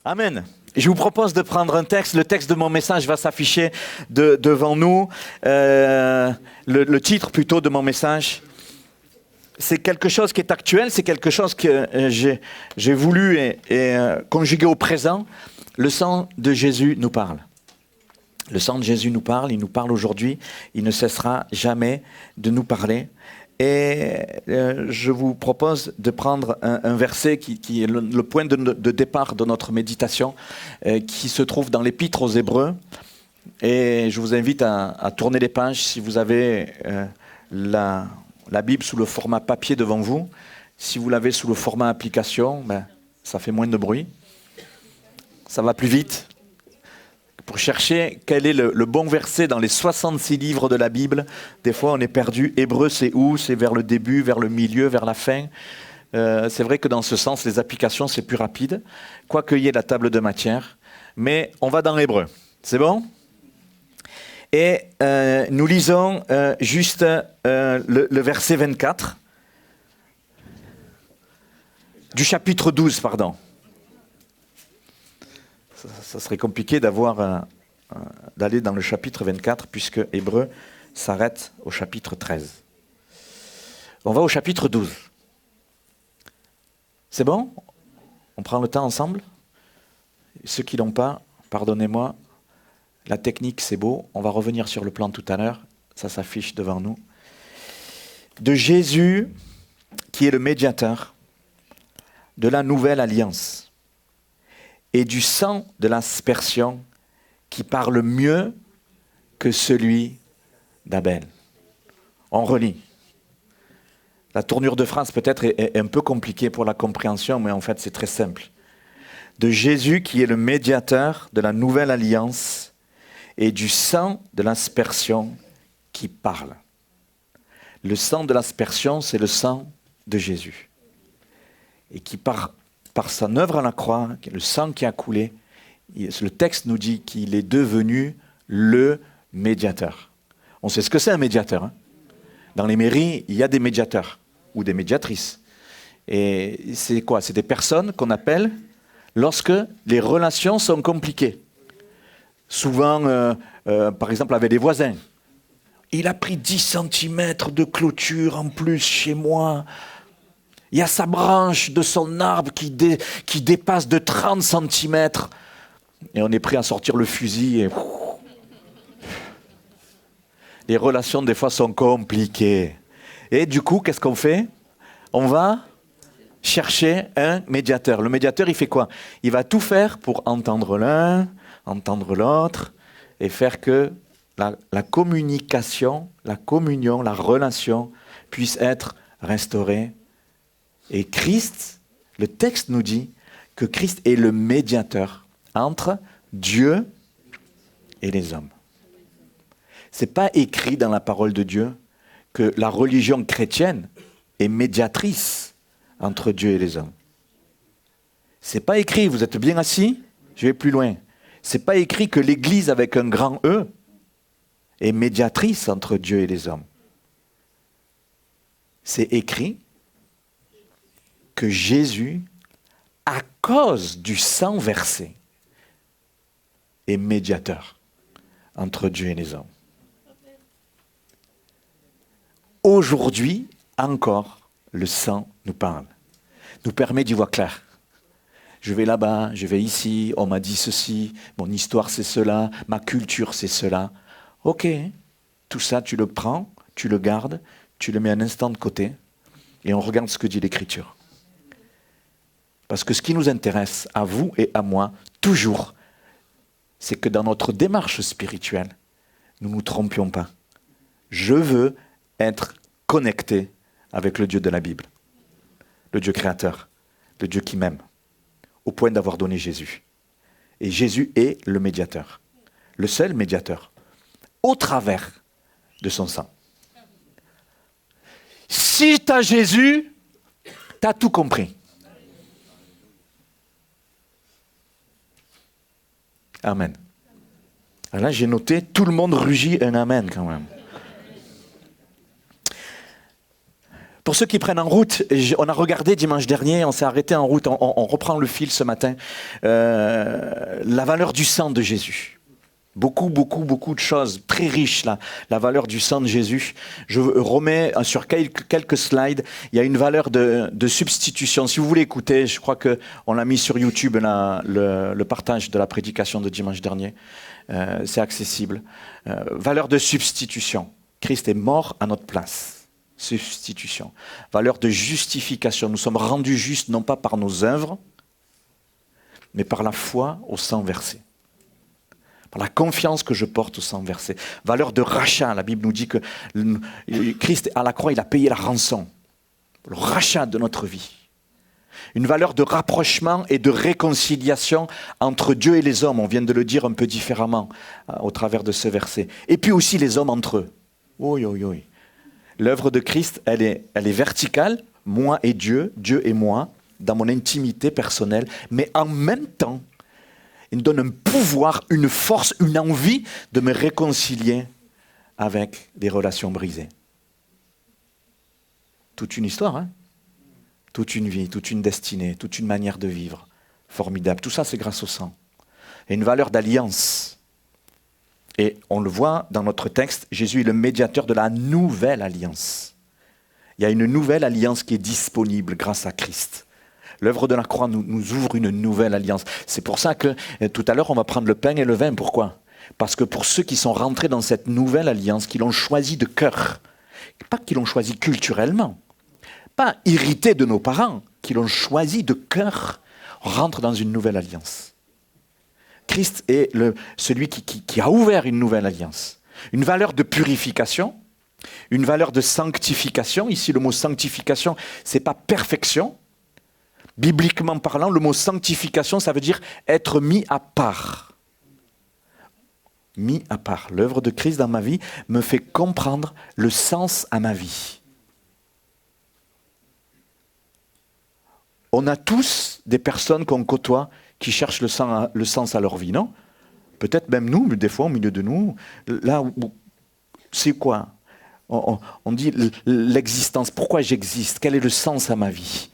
Amen. Je vous propose de prendre un texte. Le texte de mon message va s'afficher devant nous. Le titre plutôt de mon message, c'est quelque chose qui est actuel, c'est quelque chose que j'ai voulu et conjuguer au présent. Le sang de Jésus nous parle. Le sang de Jésus nous parle, il nous parle aujourd'hui, il ne cessera jamais de nous parler. Et je vous propose de prendre un verset qui est le point de départ de notre méditation, qui se trouve dans l'Épître aux Hébreux. Et je vous invite à tourner les pages si vous avez la Bible sous le format papier devant vous. Si vous l'avez sous le format application, ça fait moins de bruit. Ça va plus vite. Pour chercher quel est le bon verset dans les 66 livres de la Bible. Des fois, on est perdu. Hébreu, c'est où? C'est vers le début, vers le milieu, vers la fin. C'est vrai que dans ce sens, les applications, c'est plus rapide. Quoique y ait la table de matière. Mais on va dans l'hébreu. C'est bon? Et nous lisons juste le verset 24. Du chapitre 12, pardon. Ça serait compliqué d'aller dans le chapitre 24 puisque Hébreu s'arrête au chapitre 13. On va au chapitre 12. C'est bon? On prend le temps ensemble? Ceux qui ne l'ont pas, pardonnez-moi, la technique c'est beau, on va revenir sur le plan tout à l'heure, ça s'affiche devant nous. De Jésus qui est le médiateur de la nouvelle alliance. Et du sang de l'aspersion qui parle mieux que celui d'Abel. On relit. La tournure de phrase peut-être est un peu compliquée pour la compréhension, mais en fait c'est très simple. De Jésus qui est le médiateur de la nouvelle alliance et du sang de l'aspersion qui parle. Le sang de l'aspersion, c'est le sang de Jésus. Et qui par son œuvre à la croix, le sang qui a coulé, le texte nous dit qu'il est devenu le médiateur. On sait ce que c'est un médiateur. Hein. Dans les mairies, il y a des médiateurs ou des médiatrices. Et c'est quoi? C'est des personnes qu'on appelle lorsque les relations sont compliquées. Souvent, par exemple, avec des voisins. Il a pris 10 cm de clôture en plus chez moi. Il y a sa branche de son arbre qui dépasse de 30 cm. Et on est prêt à sortir le fusil. Et... Les relations, des fois, sont compliquées. Et du coup, qu'est-ce qu'on fait? On va chercher un médiateur. Le médiateur, il fait quoi? Il va tout faire pour entendre l'un, entendre l'autre, et faire que la communication, la communion, la relation puisse être restaurée. Et Christ, le texte nous dit que Christ est le médiateur entre Dieu et les hommes. Ce n'est pas écrit dans la parole de Dieu que la religion chrétienne est médiatrice entre Dieu et les hommes. Ce n'est pas écrit, vous êtes bien assis? Je vais plus loin. Ce n'est pas écrit que l'Église avec un grand E est médiatrice entre Dieu et les hommes. C'est écrit que Jésus, à cause du sang versé, est médiateur entre Dieu et les hommes. Aujourd'hui, encore, le sang nous parle, nous permet d'y voir clair. Je vais là-bas, je vais ici, on m'a dit ceci, mon histoire c'est cela, ma culture c'est cela. Ok, tout ça tu le prends, tu le gardes, tu le mets un instant de côté et on regarde ce que dit l'Écriture. Parce que ce qui nous intéresse, à vous et à moi, toujours, c'est que dans notre démarche spirituelle, nous ne nous trompions pas. Je veux être connecté avec le Dieu de la Bible, le Dieu créateur, le Dieu qui m'aime, au point d'avoir donné Jésus. Et Jésus est le médiateur, le seul médiateur, au travers de son sang. Si tu as Jésus, tu as tout compris. Amen. Alors là, j'ai noté, tout le monde rugit un amen quand même. Pour ceux qui prennent en route, on a regardé dimanche dernier, on s'est arrêté en route, on reprend le fil ce matin, la valeur du sang de Jésus. Beaucoup de choses très riches là, la valeur du sang de Jésus. Je remets sur quelques slides, il y a une valeur de substitution. Si vous voulez écouter, je crois qu'on l'a mis sur YouTube, là, le partage de la prédication de dimanche dernier. C'est accessible. Valeur de substitution. Christ est mort à notre place. Substitution. Valeur de justification. Nous sommes rendus justes non pas par nos œuvres, mais par la foi au sang versé. Par la confiance que je porte au sang versé. Valeur de rachat. La Bible nous dit que Christ, à la croix, il a payé la rançon. Le rachat de notre vie. Une valeur de rapprochement et de réconciliation entre Dieu et les hommes. On vient de le dire un peu différemment au travers de ce verset. Et puis aussi les hommes entre eux. Oui. L'œuvre de Christ, elle est verticale. Moi et Dieu, Dieu et moi, dans mon intimité personnelle. Mais en même temps, il me donne un pouvoir, une force, une envie de me réconcilier avec des relations brisées. Toute une histoire, hein? Toute une vie, toute une destinée, toute une manière de vivre. Formidable. Tout ça, c'est grâce au sang. Et une valeur d'alliance. Et on le voit dans notre texte, Jésus est le médiateur de la nouvelle alliance. Il y a une nouvelle alliance qui est disponible grâce à Christ. L'œuvre de la croix nous ouvre une nouvelle alliance. C'est pour ça que tout à l'heure, on va prendre le pain et le vin. Pourquoi ? Parce que pour ceux qui sont rentrés dans cette nouvelle alliance, qui l'ont choisi de cœur, pas qu'ils l'ont choisi culturellement, pas irrités de nos parents, qui l'ont choisi de cœur, rentrent dans une nouvelle alliance. Christ est celui qui a ouvert une nouvelle alliance. Une valeur de purification, une valeur de sanctification. Ici, le mot sanctification, ce n'est pas perfection. Bibliquement parlant, le mot sanctification, ça veut dire être mis à part. Mis à part. L'œuvre de Christ dans ma vie me fait comprendre le sens à ma vie. On a tous des personnes qu'on côtoie qui cherchent le sens à leur vie, non ? Peut-être même nous, mais des fois au milieu de nous, là, c'est quoi ? On dit l'existence, pourquoi j'existe ? Quel est le sens à ma vie ?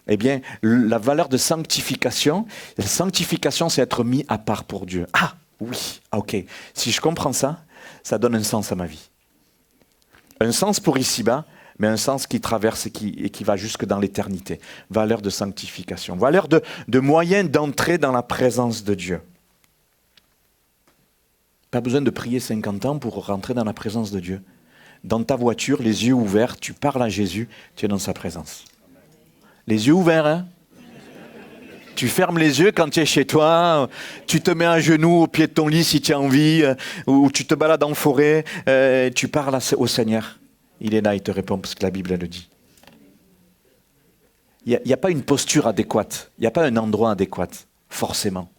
Eh bien, la valeur de sanctification, c'est être mis à part pour Dieu. Ah, oui, ok. Si je comprends ça, ça donne un sens à ma vie. Un sens pour ici-bas, mais un sens qui traverse et qui va jusque dans l'éternité. Valeur de sanctification. Valeur de moyen d'entrer dans la présence de Dieu. Pas besoin de prier 50 ans pour rentrer dans la présence de Dieu. Dans ta voiture, les yeux ouverts, tu parles à Jésus, tu es dans sa présence. Les yeux ouverts, hein ? Tu fermes les yeux quand tu es chez toi, tu te mets à genoux au pied de ton lit si tu as envie, ou tu te balades en forêt, tu parles au Seigneur. Il est là, il te répond, parce que la Bible le dit. Il n'y a pas une posture adéquate, il n'y a pas un endroit adéquat, forcément.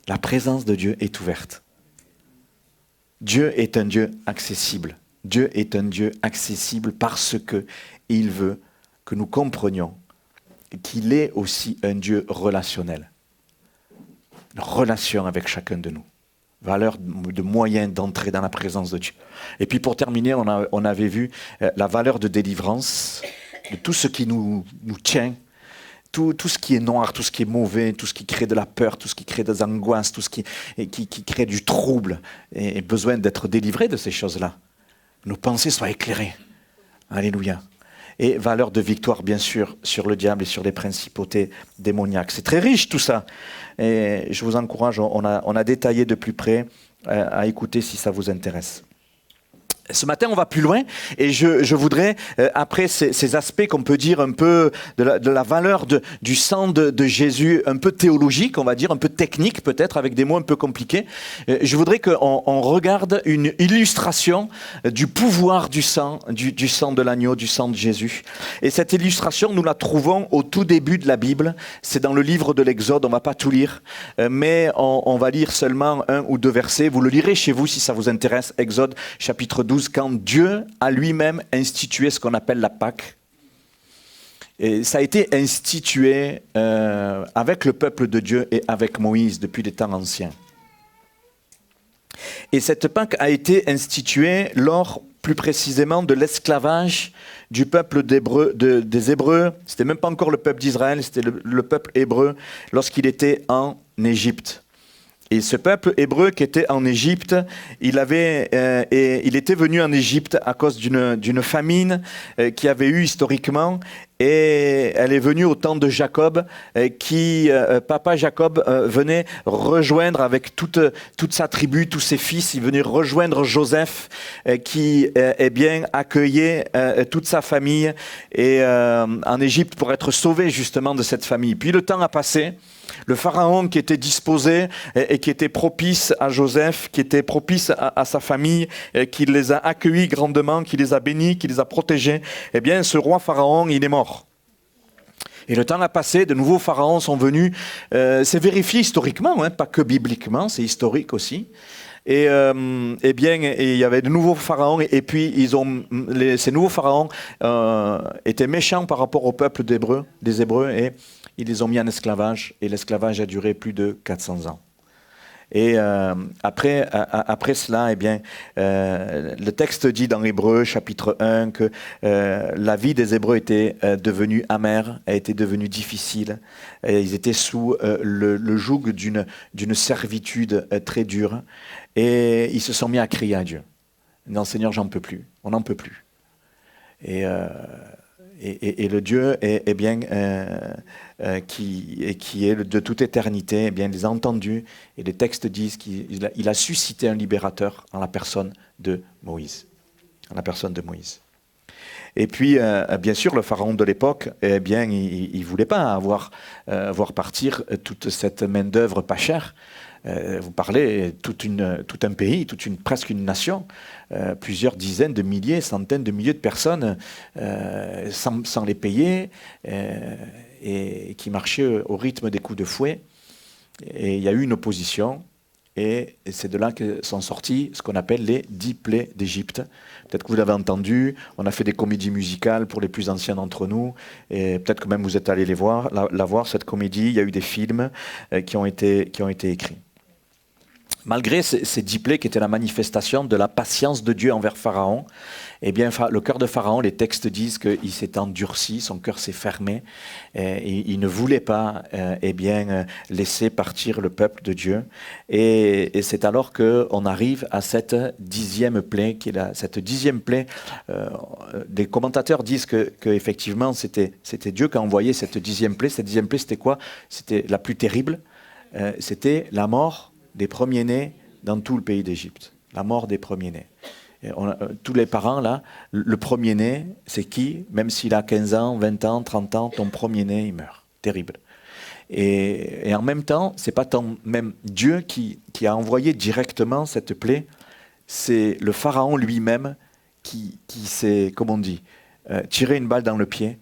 La présence de Dieu est ouverte. Dieu est un Dieu accessible. Dieu est un Dieu accessible parce qu'il veut que nous comprenions qu'il est aussi un Dieu relationnel. Une relation avec chacun de nous. Valeur de moyen d'entrer dans la présence de Dieu. Et puis pour terminer, on avait vu la valeur de délivrance, de tout ce qui nous tient, tout ce qui est noir, tout ce qui est mauvais, tout ce qui crée de la peur, tout ce qui crée des angoisses, tout ce qui crée du trouble, et besoin d'être délivré de ces choses-là. Nos pensées soient éclairées. Alléluia. Et valeur de victoire, bien sûr, sur le diable et sur les principautés démoniaques. C'est très riche tout ça. Et je vous encourage, on a détaillé de plus près à écouter si ça vous intéresse. Ce matin, on va plus loin et je voudrais, après ces aspects qu'on peut dire un peu de la valeur du sang de Jésus, un peu théologique, on va dire, un peu technique peut-être, avec des mots un peu compliqués, je voudrais qu'on regarde une illustration du pouvoir du sang de l'agneau, du sang de Jésus. Et cette illustration, nous la trouvons au tout début de la Bible. C'est dans le livre de l'Exode, on ne va pas tout lire, mais on va lire seulement 1 ou 2 versets. Vous le lirez chez vous si ça vous intéresse. Exode chapitre 12. Quand Dieu a lui-même institué ce qu'on appelle la Pâque. Et ça a été institué avec le peuple de Dieu et avec Moïse depuis les temps anciens. Et cette Pâque a été instituée lors, plus précisément, de l'esclavage du peuple des Hébreux. C'était même pas encore le peuple d'Israël, c'était le peuple hébreu lorsqu'il était en Égypte. Et ce peuple hébreu qui était en Égypte, il était venu en Égypte à cause d'une famine qui avait eu historiquement, et elle est venue au temps de Jacob, papa Jacob venait rejoindre avec toute sa tribu, tous ses fils, il venait rejoindre Joseph qui accueillait toute sa famille en Égypte pour être sauvé justement de cette famille. Puis le temps a passé. Le pharaon qui était disposé et qui était propice à Joseph, qui était propice à sa famille, qui les a accueillis grandement, qui les a bénis, qui les a protégés, eh bien ce roi pharaon, il est mort. Et le temps a passé, de nouveaux pharaons sont venus. C'est vérifié historiquement, pas que bibliquement, c'est historique aussi. Et il y avait de nouveaux pharaons, et puis ces nouveaux pharaons étaient méchants par rapport au peuple des Hébreux, et ils les ont mis en esclavage, et l'esclavage a duré plus de 400 ans. Et après cela, le texte dit dans Hébreux, chapitre 1, que la vie des Hébreux était devenue amère, a été devenue difficile. Et ils étaient sous le joug d'une servitude très dure. Et ils se sont mis à crier à Dieu. Non, Seigneur, j'en peux plus. On n'en peut plus. Et le Dieu qui est de toute éternité, les a entendus, et les textes disent qu'il a suscité un libérateur en la personne de Moïse. Et puis, bien sûr, le pharaon de l'époque, il voulait pas voir partir toute cette main-d'œuvre pas chère. Vous parlez tout un pays, presque une nation, plusieurs dizaines de milliers, centaines de milliers de personnes sans les payer, et qui marchaient au rythme des coups de fouet. Et il y a eu une opposition, et c'est de là que sont sortis ce qu'on appelle les 10 plaies d'Égypte. Peut-être que vous l'avez entendu, on a fait des comédies musicales pour les plus anciens d'entre nous, et peut-être que même vous êtes allés la voir, cette comédie. Il y a eu des films qui ont été écrits. Malgré ces 10 plaies qui étaient la manifestation de la patience de Dieu envers Pharaon, le cœur de Pharaon, les textes disent qu'il s'est endurci, son cœur s'est fermé, et il ne voulait pas laisser partir le peuple de Dieu. Et c'est alors qu'on arrive à cette 10e plaie, cette 10e plaie. Des commentateurs disent que effectivement c'était Dieu qui a envoyé cette 10e plaie. Cette 10e plaie, c'était quoi? C'était la plus terrible. C'était la mort des premiers-nés dans tout le pays d'Égypte. La mort des premiers-nés. Tous les parents, là, le premier-né, c'est qui? Même s'il a 15 ans, 20 ans, 30 ans, ton premier-né, il meurt. Terrible. Et en même temps, c'est pas même Dieu qui a envoyé directement cette plaie, c'est le pharaon lui-même qui s'est, comme on dit, tiré une balle dans le pied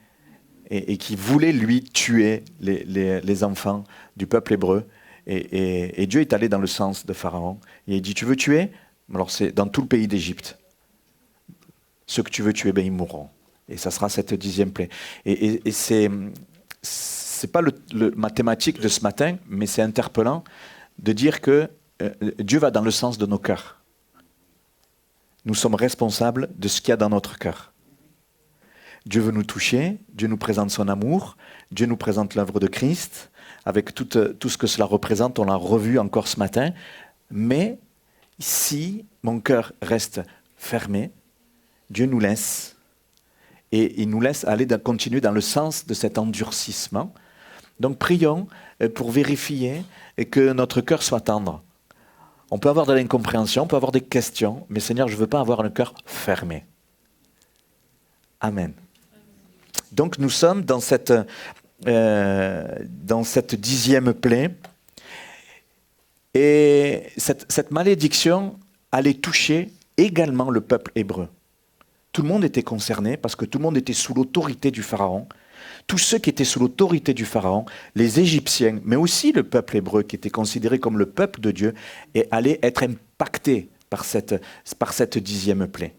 et qui voulait, lui, tuer les enfants du peuple hébreu. Et Dieu est allé dans le sens de Pharaon. Et il dit, tu veux tuer? Alors c'est dans tout le pays d'Égypte. Ceux que tu veux tuer, ils mourront. Et ça sera cette 10e plaie. Et c'est pas le mathématique de ce matin, mais c'est interpellant de dire que Dieu va dans le sens de nos cœurs. Nous sommes responsables de ce qu'il y a dans notre cœur. Dieu veut nous toucher, Dieu nous présente son amour, Dieu nous présente l'œuvre de Christ, avec tout ce que cela représente, on l'a revu encore ce matin. Mais si mon cœur reste fermé, Dieu nous laisse, et il nous laisse continuer dans le sens de cet endurcissement. Donc prions pour vérifier que notre cœur soit tendre. On peut avoir de l'incompréhension, on peut avoir des questions, mais Seigneur, je ne veux pas avoir un cœur fermé. Amen. Donc nous sommes dans cette 10e plaie, et cette malédiction allait toucher également le peuple hébreu. Tout le monde était concerné parce que tout le monde était sous l'autorité du Pharaon. Tous ceux qui étaient sous l'autorité du Pharaon, les Égyptiens, mais aussi le peuple hébreu qui était considéré comme le peuple de Dieu, et allaient être impactés par cette 10e plaie.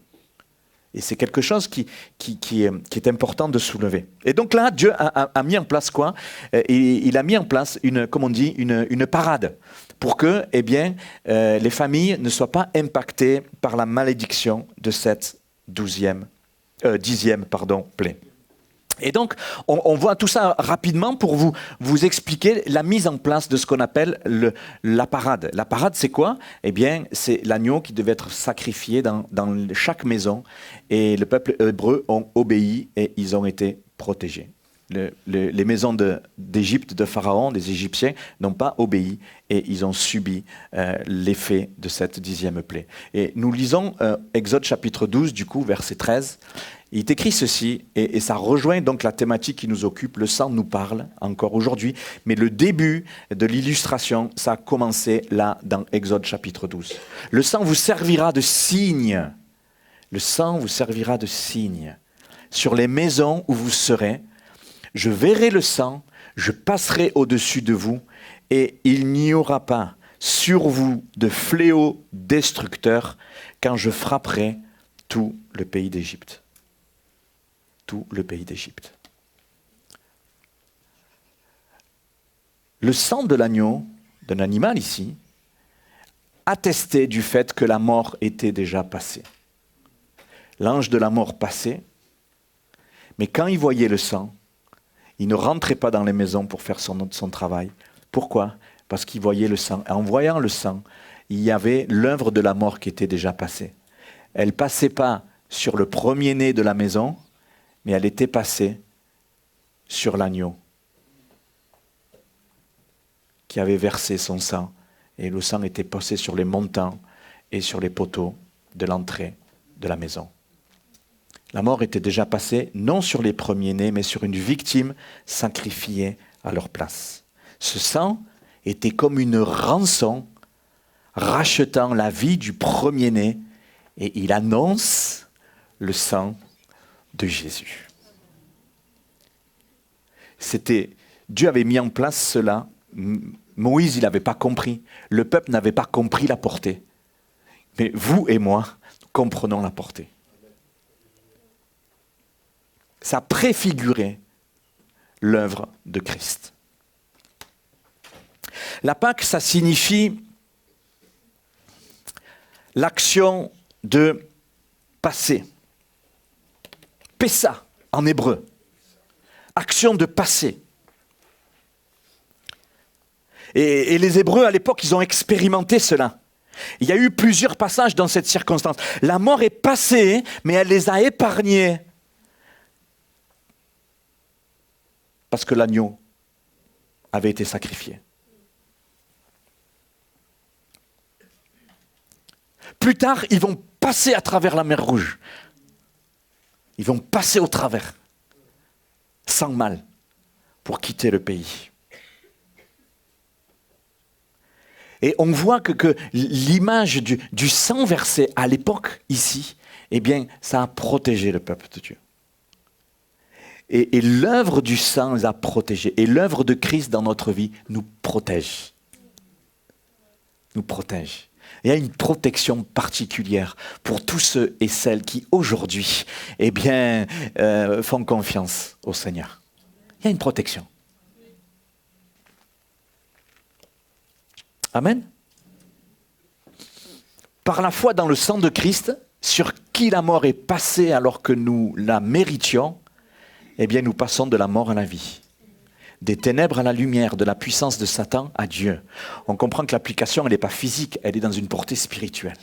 Et c'est quelque chose qui est important de soulever. Et donc là, Dieu a mis en place quoi? Il a mis en place une parade pour que les familles ne soient pas impactées par la malédiction de cette dixième plaie. Et donc, on voit tout ça rapidement pour vous expliquer la mise en place de ce qu'on appelle la parade. La parade, c'est quoi? Eh bien, c'est l'agneau qui devait être sacrifié dans chaque maison. Et le peuple hébreu ont obéi et ils ont été protégés. Les maisons d'Égypte, de Pharaon, des Égyptiens, n'ont pas obéi et ils ont subi l'effet de cette dixième plaie. Et nous lisons Exode chapitre 12, du coup, verset 13. Il est écrit ceci, et ça rejoint donc la thématique qui nous occupe. Le sang nous parle encore aujourd'hui, mais le début de l'illustration, ça a commencé là dans Exode chapitre 12. Le sang vous servira de signe. Le sang vous servira de signe. Sur les maisons où vous serez, je verrai le sang, je passerai au-dessus de vous, et il n'y aura pas sur vous de fléau destructeur quand je frapperai tout le pays d'Égypte. Tout le pays d'Égypte. Le sang de l'agneau, d'un animal ici, attestait du fait que la mort était déjà passée. L'ange de la mort passait, mais quand il voyait le sang, il ne rentrait pas dans les maisons pour faire son travail. Pourquoi? Parce qu'il voyait le sang. Et en voyant le sang, il y avait l'œuvre de la mort qui était déjà passée. Elle ne passait pas sur le premier-né de la maison, mais elle était passée sur l'agneau qui avait versé son sang. Et le sang était passé sur les montants et sur les poteaux de l'entrée de la maison. La mort était déjà passée, non sur les premiers-nés, mais sur une victime sacrifiée à leur place. Ce sang était comme une rançon rachetant la vie du premier-né, et il annonce le sang de Jésus. Dieu avait mis en place cela. Moïse, il n'avait pas compris. Le peuple n'avait pas compris la portée. Mais vous et moi, comprenons la portée. Ça préfigurait l'œuvre de Christ. La Pâque, ça signifie l'action de passer. Pessa en hébreu. Action de passer. Et les Hébreux, à l'époque, ils ont expérimenté cela. Il y a eu plusieurs passages dans cette circonstance. La mort est passée, mais elle les a épargnés. Parce que l'agneau avait été sacrifié. Plus tard, ils vont passer à travers la mer Rouge. Ils vont passer au travers, sans mal, pour quitter le pays. Et on voit que l'image du sang versé à l'époque, ici, eh bien, ça a protégé le peuple de Dieu. Et l'œuvre du sang les a protégés. Et l'œuvre de Christ dans notre vie nous protège. Nous protège. Il y a une protection particulière pour tous ceux et celles qui, aujourd'hui, eh bien, font confiance au Seigneur. Il y a une protection. Amen. Par la foi dans le sang de Christ, sur qui la mort est passée alors que nous la méritions, eh bien, nous passons de la mort à la vie. Des ténèbres à la lumière, de la puissance de Satan à Dieu. On comprend que l'application, elle n'est pas physique, elle est dans une portée spirituelle.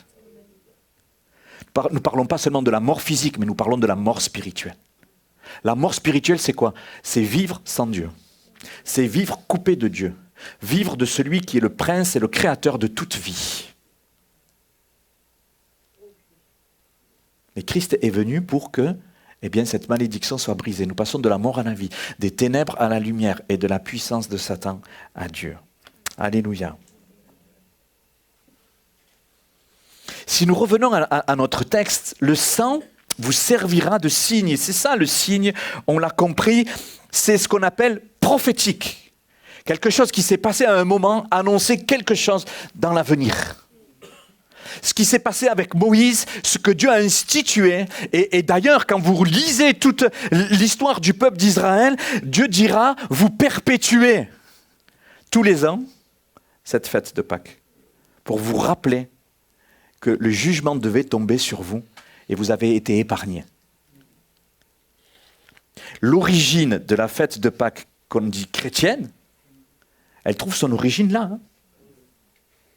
Nous ne parlons pas seulement de la mort physique, mais nous parlons de la mort spirituelle. La mort spirituelle, c'est quoi? C'est vivre sans Dieu. C'est vivre coupé de Dieu. Vivre de celui qui est le prince et le créateur de toute vie. Mais Christ est venu pour que eh bien, cette malédiction soit brisée. Nous passons de la mort à la vie, des ténèbres à la lumière et de la puissance de Satan à Dieu. Alléluia. Si nous revenons à notre texte, le sang vous servira de signe. Et c'est ça le signe, on l'a compris, c'est ce qu'on appelle prophétique. Quelque chose qui s'est passé à un moment, annoncer quelque chose dans l'avenir. ce qui s'est passé avec Moïse, ce que Dieu a institué. Et d'ailleurs, quand vous lisez toute l'histoire du peuple d'Israël, Dieu dira, vous perpétuez tous les ans cette fête de Pâques, pour vous rappeler que le jugement devait tomber sur vous et vous avez été épargnés. L'origine de la fête de Pâques, qu'on dit chrétienne, elle trouve son origine là.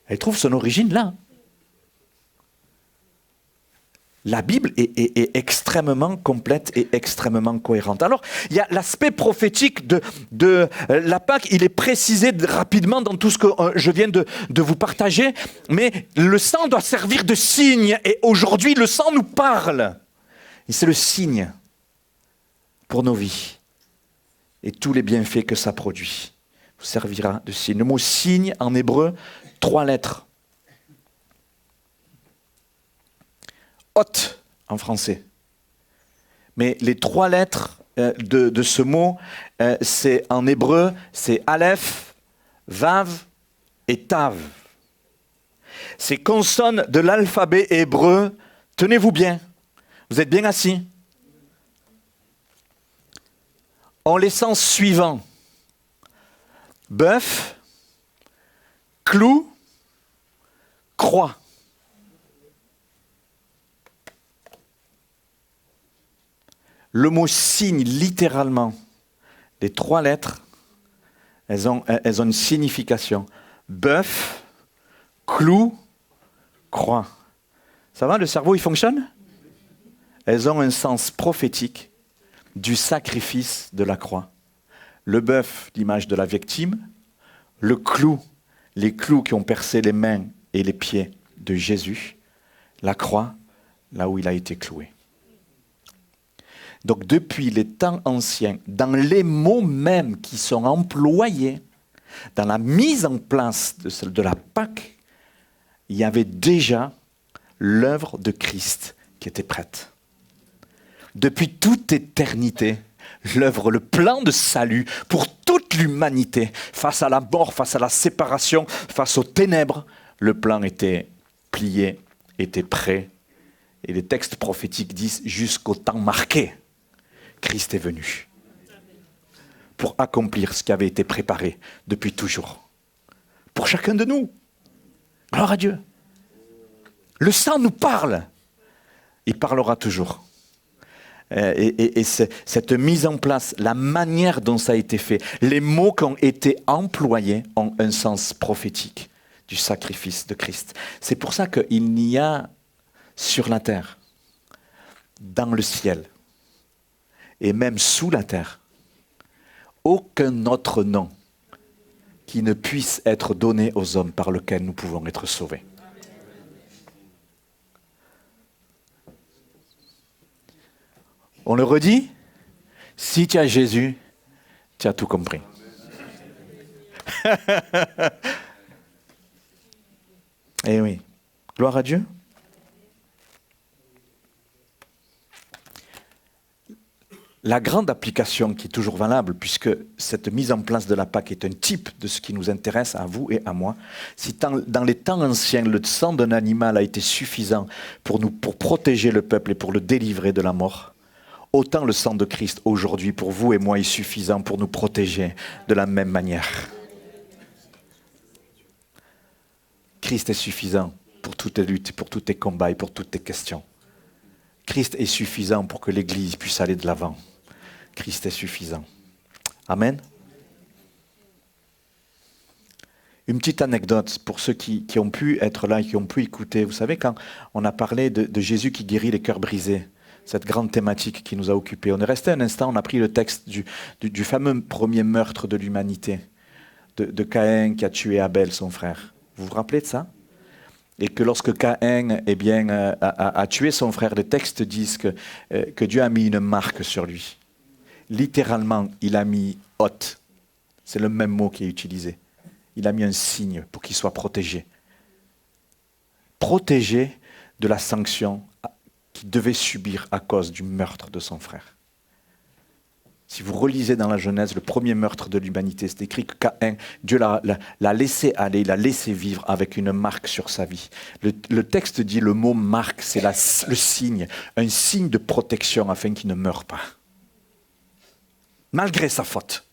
Elle trouve son origine là. La Bible est extrêmement complète et extrêmement cohérente. Alors, il y a l'aspect prophétique de la Pâque, il est précisé rapidement dans tout ce que je viens de vous partager, mais le sang doit servir de signe, et aujourd'hui, le sang nous parle. Et c'est le signe pour nos vies, et tous les bienfaits que ça produit vous servira de signe. Le mot signe, en hébreu, 3 lettres. Hôte en français. Mais les 3 lettres de ce mot, c'est en hébreu, c'est Aleph, Vav et Tav. Ces consonnes de l'alphabet hébreu, tenez-vous bien, vous êtes bien assis, ont les sens suivants. Bœuf, clou, croix. Le mot signe, littéralement, les 3 lettres, elles ont une signification. Bœuf, clou, croix. Ça va, le cerveau, il fonctionne? Elles ont un sens prophétique du sacrifice de la croix. Le bœuf, l'image de la victime. Le clou, les clous qui ont percé les mains et les pieds de Jésus. La croix, là où il a été cloué. Donc depuis les temps anciens, dans les mots mêmes qui sont employés, dans la mise en place de la Pâque, il y avait déjà l'œuvre de Christ qui était prête. Depuis toute éternité, l'œuvre, le plan de salut pour toute l'humanité, face à la mort, face à la séparation, face aux ténèbres, le plan était plié, était prêt. Et les textes prophétiques disent jusqu'au temps marqué. Christ est venu pour accomplir ce qui avait été préparé depuis toujours. Pour chacun de nous. Gloire à Dieu. Le sang nous parle. Il parlera toujours. Et cette mise en place, la manière dont ça a été fait, les mots qui ont été employés ont un sens prophétique du sacrifice de Christ. C'est pour ça qu'il n'y a sur la terre, dans le ciel, et même sous la terre, aucun autre nom qui ne puisse être donné aux hommes par lequel nous pouvons être sauvés. On le redit, si tu as Jésus, tu as tout compris. Eh oui, gloire à Dieu. La grande application qui est toujours valable, puisque cette mise en place de la Pâque est un type de ce qui nous intéresse à vous et à moi, si dans les temps anciens, le sang d'un animal a été suffisant pour protéger le peuple et pour le délivrer de la mort, autant le sang de Christ aujourd'hui pour vous et moi est suffisant pour nous protéger de la même manière. Christ est suffisant pour toutes tes luttes, pour tous tes combats et pour toutes tes questions. Christ est suffisant pour que l'Église puisse aller de l'avant. Christ est suffisant. Amen. Une petite anecdote pour ceux qui ont pu être là et qui ont pu écouter. Vous savez, quand on a parlé de Jésus qui guérit les cœurs brisés, cette grande thématique qui nous a occupés, on est resté un instant, on a pris le texte du fameux premier meurtre de l'humanité, de Caïn qui a tué Abel, son frère. Vous vous rappelez de ça ? Et que lorsque Caïn a tué son frère, les textes disent que Dieu a mis une marque sur lui. Littéralement, il a mis « hôte ». C'est le même mot qui est utilisé. Il a mis un signe pour qu'il soit protégé. Protégé de la sanction qu'il devait subir à cause du meurtre de son frère. Si vous relisez dans la Genèse, le premier meurtre de l'humanité, c'est écrit que Caïn, Dieu l'a laissé aller, l'a laissé vivre avec une marque sur sa vie. Le texte dit le mot marque, c'est le signe, un signe de protection afin qu'il ne meure pas. Malgré sa faute,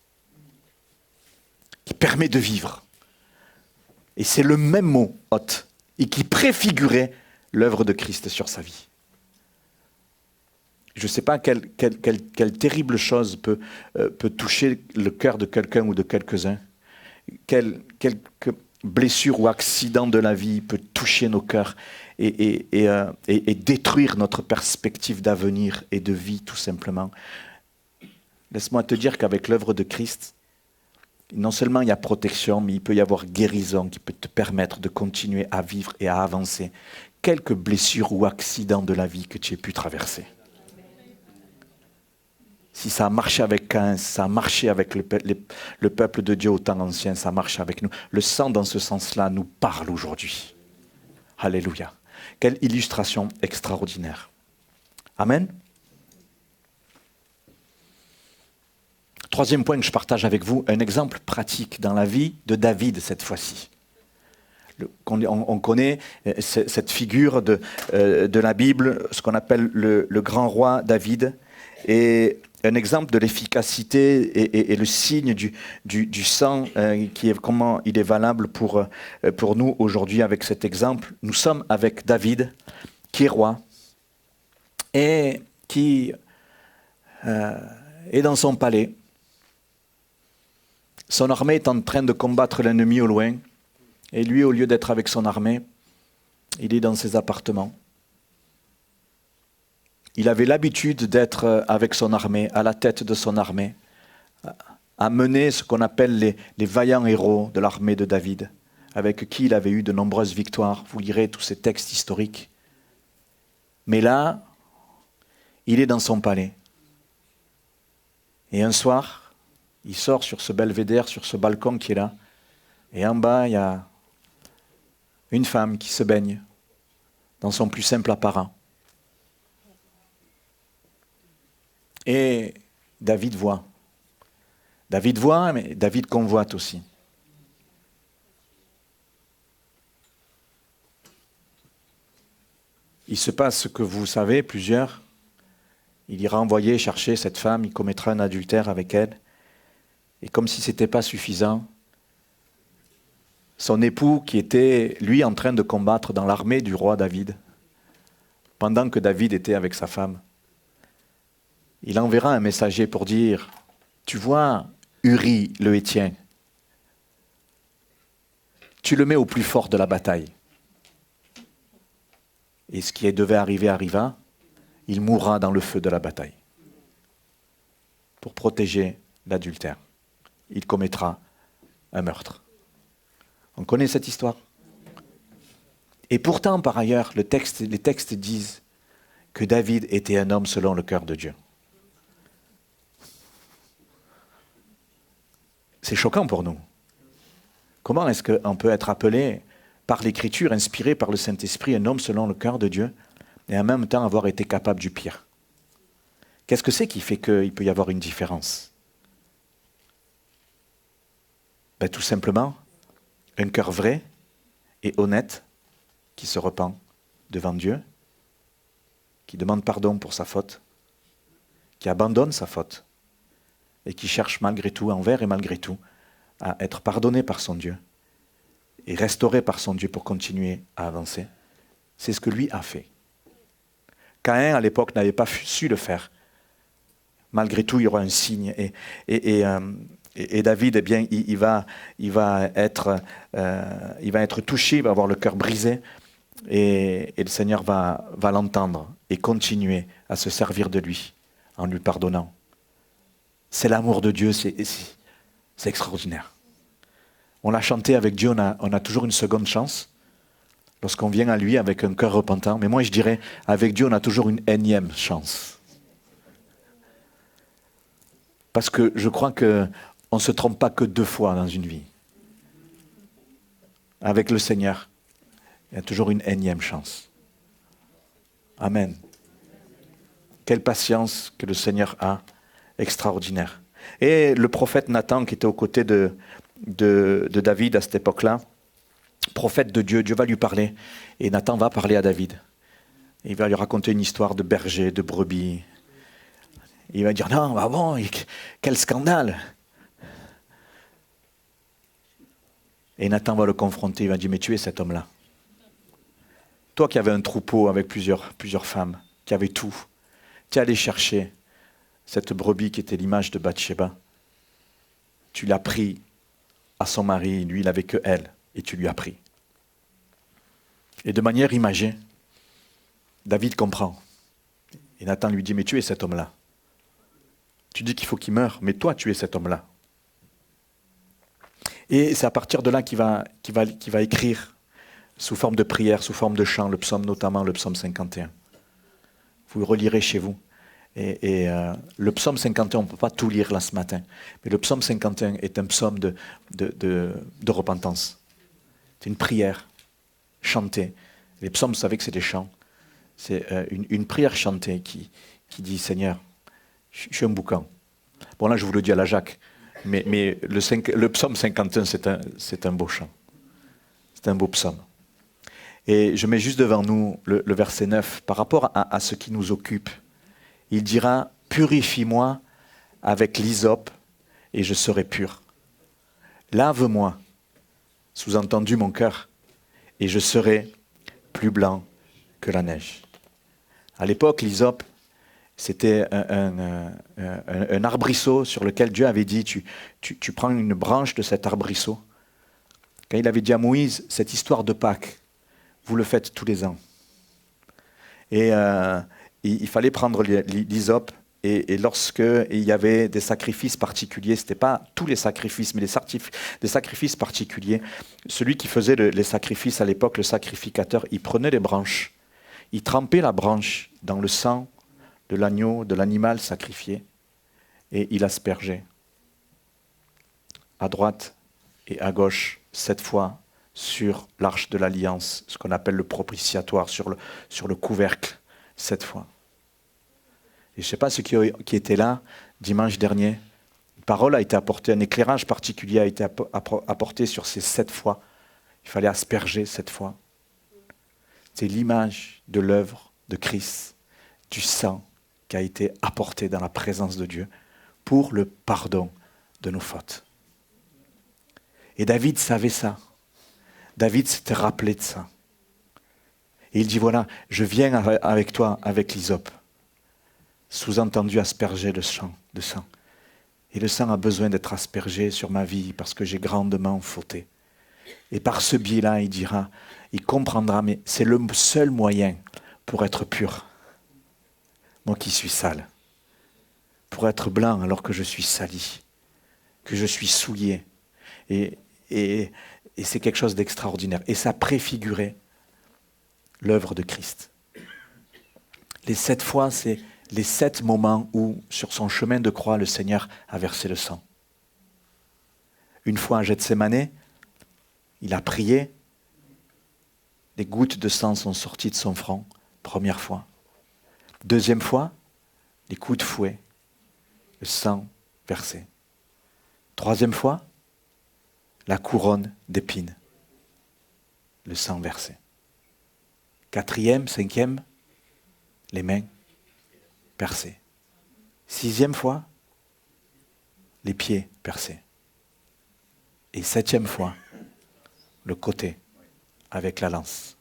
qui permet de vivre. Et c'est le même mot, hôte, et qui préfigurait l'œuvre de Christ sur sa vie. Je ne sais pas quelle terrible chose peut toucher le cœur de quelqu'un ou de quelques-uns. Quelque blessure ou accident de la vie peut toucher nos cœurs et détruire notre perspective d'avenir et de vie, tout simplement. Laisse-moi te dire qu'avec l'œuvre de Christ, non seulement il y a protection, mais il peut y avoir guérison qui peut te permettre de continuer à vivre et à avancer. Quelque blessure ou accident de la vie que tu aies pu traverser. Si ça a marché avec Caïn, ça a marché avec le peuple de Dieu au temps ancien, ça marche avec nous. Le sang, dans ce sens-là, nous parle aujourd'hui. Alléluia. Quelle illustration extraordinaire. Amen. Troisième point que je partage avec vous, un exemple pratique dans la vie de David cette fois-ci. On connaît cette figure de la Bible, ce qu'on appelle le grand roi David, et un exemple de l'efficacité et le signe du sang, comment il est valable pour nous aujourd'hui avec cet exemple. Nous sommes avec David, qui est roi, et qui est dans son palais. Son armée est en train de combattre l'ennemi au loin, et lui, au lieu d'être avec son armée, il est dans ses appartements. Il avait l'habitude d'être avec son armée, à la tête de son armée, à mener ce qu'on appelle les vaillants héros de l'armée de David, avec qui il avait eu de nombreuses victoires. Vous lirez tous ces textes historiques. Mais là, il est dans son palais. Et un soir, il sort sur ce belvédère, sur ce balcon qui est là. Et en bas, il y a une femme qui se baigne dans son plus simple apparat. Et David voit. David voit, mais David convoite aussi. Il se passe ce que vous savez, plusieurs. Il ira envoyer chercher cette femme, il commettra un adultère avec elle. Et comme si ce n'était pas suffisant, son époux, qui était, lui, en train de combattre dans l'armée du roi David, pendant que David était avec sa femme, il enverra un messager pour dire, tu vois, Uri le Héthien, tu le mets au plus fort de la bataille. Et ce qui devait arriver arriva, il mourra dans le feu de la bataille. Pour protéger l'adultère, il commettra un meurtre. On connaît cette histoire. Et pourtant, par ailleurs, les textes disent que David était un homme selon le cœur de Dieu. C'est choquant pour nous. Comment est-ce qu'on peut être appelé par l'Écriture, inspiré par le Saint-Esprit, un homme selon le cœur de Dieu, et en même temps avoir été capable du pire? Qu'est-ce que c'est qui fait qu'il peut y avoir une différence? Tout simplement, un cœur vrai et honnête qui se repent devant Dieu, qui demande pardon pour sa faute, qui abandonne sa faute et qui cherche malgré tout, envers et malgré tout, à être pardonné par son Dieu et restauré par son Dieu pour continuer à avancer. C'est ce que lui a fait. Caïn, à l'époque, n'avait pas su le faire. Malgré tout, il y aura un signe. Et David, eh bien, il va être touché, il va avoir le cœur brisé. Et le Seigneur va l'entendre et continuer à se servir de lui en lui pardonnant. C'est l'amour de Dieu, c'est extraordinaire. On l'a chanté avec Dieu, on a toujours une seconde chance lorsqu'on vient à lui avec un cœur repentant. Mais moi, je dirais, avec Dieu, on a toujours une énième chance. Parce que je crois qu'on ne se trompe pas que 2 fois dans une vie. Avec le Seigneur, il y a toujours une énième chance. Amen. Quelle patience que le Seigneur a extraordinaire. Et le prophète Nathan, qui était aux côtés de David à cette époque-là, prophète de Dieu, Dieu va lui parler. Et Nathan va parler à David. Il va lui raconter une histoire de berger, de brebis. Il va dire, non, ah bon, quel scandale. Et Nathan va le confronter, il va dire, mais tu es cet homme-là. Toi qui avais un troupeau avec plusieurs femmes, qui avait tout, tu es allé chercher cette brebis qui était l'image de Bathsheba. Tu l'as pris à son mari, lui il n'avait que elle, et tu lui as pris. Et de manière imagée, David comprend. Et Nathan lui dit, mais tu es cet homme-là. Tu dis qu'il faut qu'il meure, mais toi tu es cet homme-là. Et c'est à partir de là qu'il va écrire sous forme de prière, sous forme de chant, le psaume, notamment le psaume 51. Vous le relirez chez vous. Et le psaume 51, on ne peut pas tout lire là ce matin, mais le psaume 51 est un psaume de repentance. C'est une prière chantée. Les psaumes, vous savez que c'est des chants. C'est une prière chantée qui dit « Seigneur, je suis un boucan ». Bon là, je vous le dis à la Jacques, mais le psaume 51, c'est un beau chant. C'est un beau psaume. Et je mets juste devant nous le verset 9, par rapport à ce qui nous occupe. Il dira, purifie-moi avec l'hysope et je serai pur. Lave-moi, sous-entendu mon cœur, et je serai plus blanc que la neige. À l'époque, l'hysope, c'était un arbrisseau sur lequel Dieu avait dit, tu prends une branche de cet arbrisseau. Quand il avait dit à Moïse, cette histoire de Pâques, vous le faites tous les ans. Et il fallait prendre l'hysope, et lorsque il y avait des sacrifices particuliers, ce n'était pas tous les sacrifices, mais des sacrifices particuliers, celui qui faisait les sacrifices à l'époque, le sacrificateur, il prenait les branches, il trempait la branche dans le sang de l'agneau, de l'animal sacrifié, et il aspergeait à droite et à gauche, 7 fois, sur l'arche de l'alliance, ce qu'on appelle le propitiatoire, sur le couvercle, 7 fois. Et je ne sais pas ceux qui étaient là dimanche dernier, une parole a été apportée, un éclairage particulier a été apporté sur ces 7 fois. Il fallait asperger 7 fois. C'est l'image de l'œuvre de Christ, du sang qui a été apporté dans la présence de Dieu pour le pardon de nos fautes. Et David savait ça. David s'était rappelé de ça. Et il dit, voilà, je viens avec toi, avec l'hysope. Sous-entendu, asperger de sang. Et le sang a besoin d'être aspergé sur ma vie parce que j'ai grandement fauté. Et par ce biais-là, il dira, il comprendra, mais c'est le seul moyen pour être pur. Moi qui suis sale. Pour être blanc alors que je suis sali. Que je suis souillé. Et c'est quelque chose d'extraordinaire. Et ça préfigurait l'œuvre de Christ. Les 7 fois, c'est les 7 moments où, sur son chemin de croix, le Seigneur a versé le sang. Une fois à Gethsémanée, il a prié, les gouttes de sang sont sorties de son front, première fois. Deuxième fois, les coups de fouet, le sang versé. Troisième fois, la couronne d'épines, le sang versé. 4e, 5e, les mains percées. 6e fois, les pieds percés. Et 7e fois, le côté avec la lance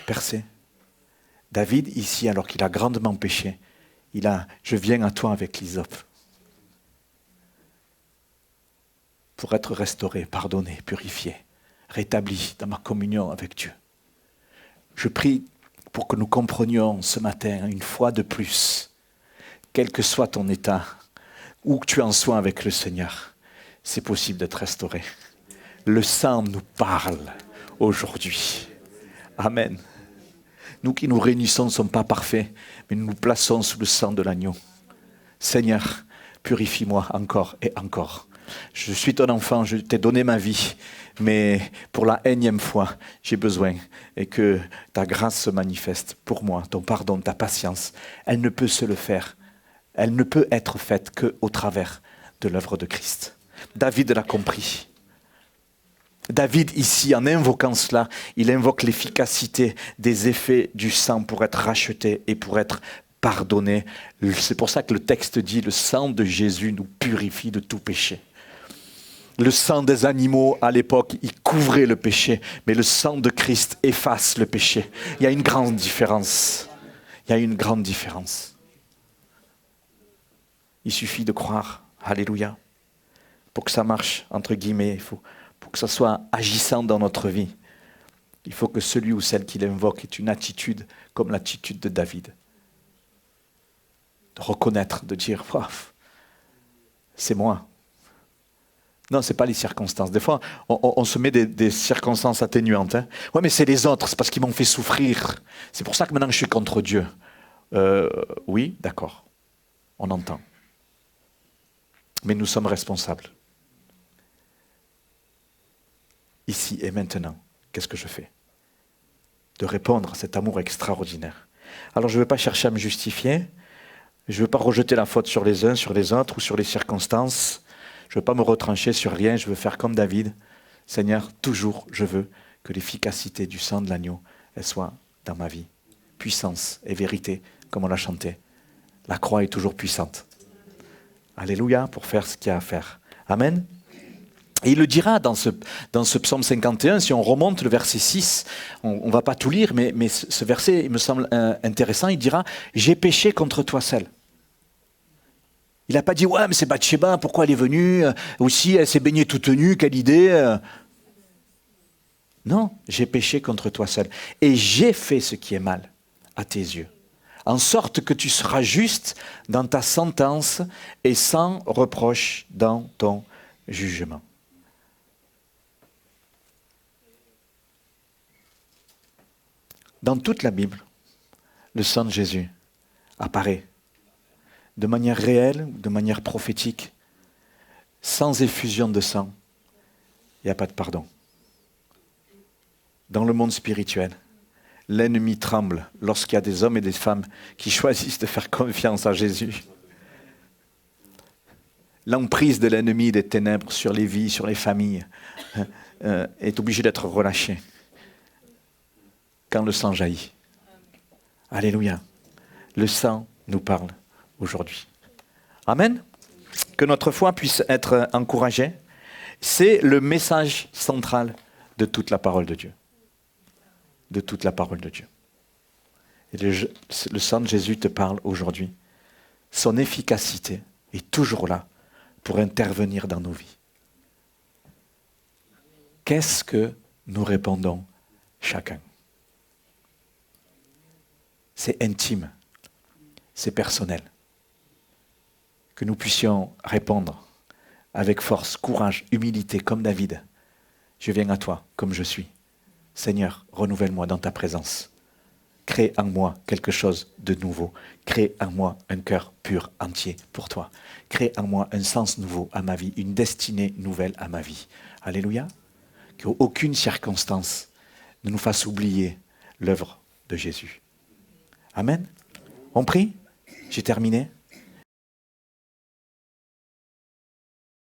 percé. David, ici, alors qu'il a grandement péché, je viens à toi avec l'hysope. Pour être restauré, pardonné, purifié, rétabli dans ma communion avec Dieu. Je prie pour que nous comprenions ce matin, une fois de plus, quel que soit ton état, où que tu en sois avec le Seigneur, c'est possible d'être restauré. Le sang nous parle aujourd'hui. Amen. Nous qui nous réunissons ne sommes pas parfaits, mais nous nous plaçons sous le sang de l'agneau. Seigneur, purifie-moi encore et encore. Je suis ton enfant, je t'ai donné ma vie, mais pour la énième fois, j'ai besoin et que ta grâce se manifeste pour moi, ton pardon, ta patience. Elle ne peut se le faire elle ne peut être faite qu'au travers de l'œuvre de Christ. David l'a compris. David, ici, en invoquant cela, il invoque l'efficacité des effets du sang pour être racheté et pour être pardonné. C'est pour ça que le texte dit « Le sang de Jésus nous purifie de tout péché ». Le sang des animaux, à l'époque, il couvrait le péché, mais le sang de Christ efface le péché. Il y a une grande différence. Il y a une grande différence. Il suffit de croire. Alléluia. Pour que ça marche, entre guillemets, pour que ça soit agissant dans notre vie, il faut que celui ou celle qui l'invoque ait une attitude comme l'attitude de David. De reconnaître, de dire wow, « c'est moi ». Non, ce n'est pas les circonstances. Des fois, on se met des circonstances atténuantes. Hein. Oui, mais c'est les autres, c'est parce qu'ils m'ont fait souffrir. C'est pour ça que maintenant je suis contre Dieu. Oui, d'accord, on entend. Mais nous sommes responsables. Ici et maintenant, qu'est-ce que je fais? De répondre à cet amour extraordinaire. Alors je ne veux pas chercher à me justifier, je ne veux pas rejeter la faute sur les uns, sur les autres ou sur les circonstances. Je ne veux pas me retrancher sur rien, je veux faire comme David. Seigneur, toujours je veux que l'efficacité du sang de l'agneau, elle soit dans ma vie. Puissance et vérité, comme on l'a chanté. La croix est toujours puissante. Alléluia, pour faire ce qu'il y a à faire. Amen. Et il le dira dans ce psaume 51, si on remonte le verset 6, on ne va pas tout lire, mais ce verset il me semble intéressant, il dira « J'ai péché contre toi seul ». Il n'a pas dit « Ouais, mais c'est Bathsheba, pourquoi elle est venue? Aussi, elle s'est baignée toute nue, quelle idée ?» Non, j'ai péché contre toi seul. Et j'ai fait ce qui est mal à tes yeux, en sorte que tu seras juste dans ta sentence et sans reproche dans ton jugement. Dans toute la Bible, le sang de Jésus apparaît de manière réelle, de manière prophétique. Sans effusion de sang, il n'y a pas de pardon. Dans le monde spirituel, l'ennemi tremble lorsqu'il y a des hommes et des femmes qui choisissent de faire confiance à Jésus. L'emprise de l'ennemi des ténèbres sur les vies, sur les familles, est obligée d'être relâchée quand le sang jaillit. Alléluia. Le sang nous parle aujourd'hui. Amen. Que notre foi puisse être encouragée. C'est le message central de toute la parole de Dieu. De toute la parole de Dieu. Et le sang de Jésus te parle aujourd'hui. Son efficacité est toujours là pour intervenir dans nos vies. Qu'est-ce que nous répondons chacun? C'est intime, c'est personnel. Que nous puissions répondre avec force, courage, humilité, comme David. Je viens à toi comme je suis. Seigneur, renouvelle-moi dans ta présence. Crée en moi quelque chose de nouveau. Crée en moi un cœur pur, entier pour toi. Crée en moi un sens nouveau à ma vie, une destinée nouvelle à ma vie. Alléluia. Qu'aucune circonstance ne nous fasse oublier l'œuvre de Jésus. Amen. On prie? J'ai terminé.